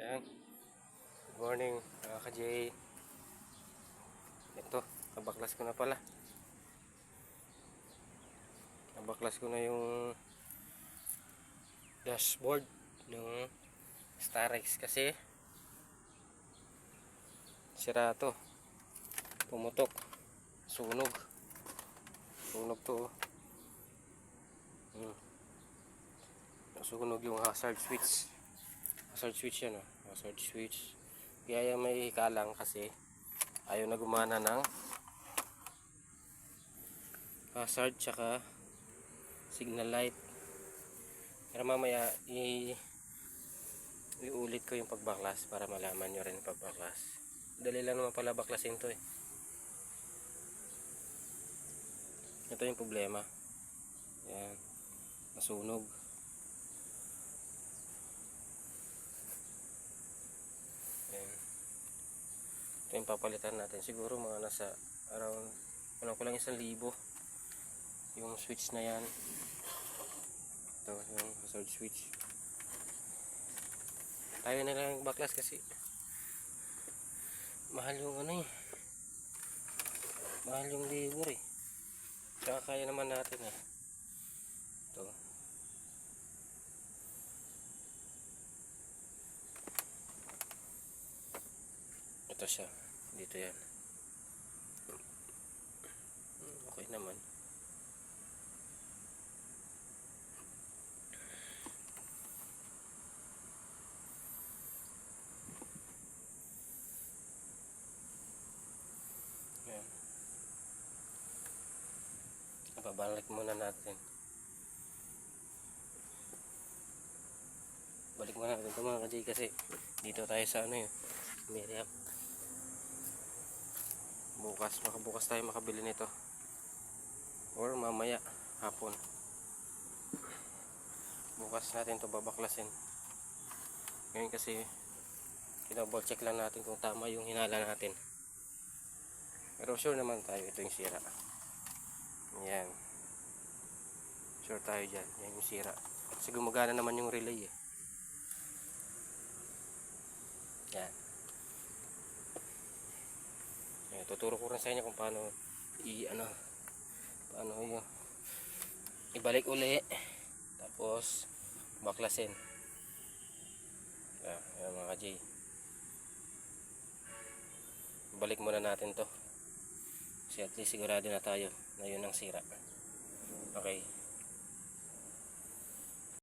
Ayan. Good morning mga ka-J. Ito, nabaklas ko na pala. Nabaklas ko na yung dashboard ng Starex kasi sira to. Pumutok. Sunog. Sunog to. Nasunog yung hazard switch. Hazard switch yan, oh. Hazard switch. Kaya may kalang kasi ayaw na gumana ng hazard tsaka signal light. Pero mamaya iulit ko yung pagbaklas para malaman nyo rin yung pagbaklas. Dali lang naman pala baklasin to eh. Ito yung problema. Yan. Nasunog. Yan. Ito yung papalitan natin. Siguro mga nasa around ko lang 1,000 yung switch na yan. Ito yung hazard switch. Tayo na lang baklas kasi mahal yung ano eh. Mahal yung labor eh. Saka kaya naman natin eh. Ito. Ito siya. Dito yan. Okay naman. Yan. Babalik muna natin. Balik muna natin ito mga ka-J kasi dito tayo sa ano yun. Miriam. Bukas tayo makabili nito. Or mamaya hapon. Bukas natin ito babaklasin. Ngayon kasi kinaball check lang natin kung tama yung hinala natin. Pero sure naman tayo ito yung sira. Yan. Sure tayo dyan. Yan yung sira. Kasi gumagana naman yung relay eh. Yan. Yan. Tuturo ko rin sa inyo kung paano paano yung ibalik uli. Tapos baklasin. Yan mga ka-J. Balik muna natin to. Kasi at least sigurado na tayo na yun ang sira. Okay.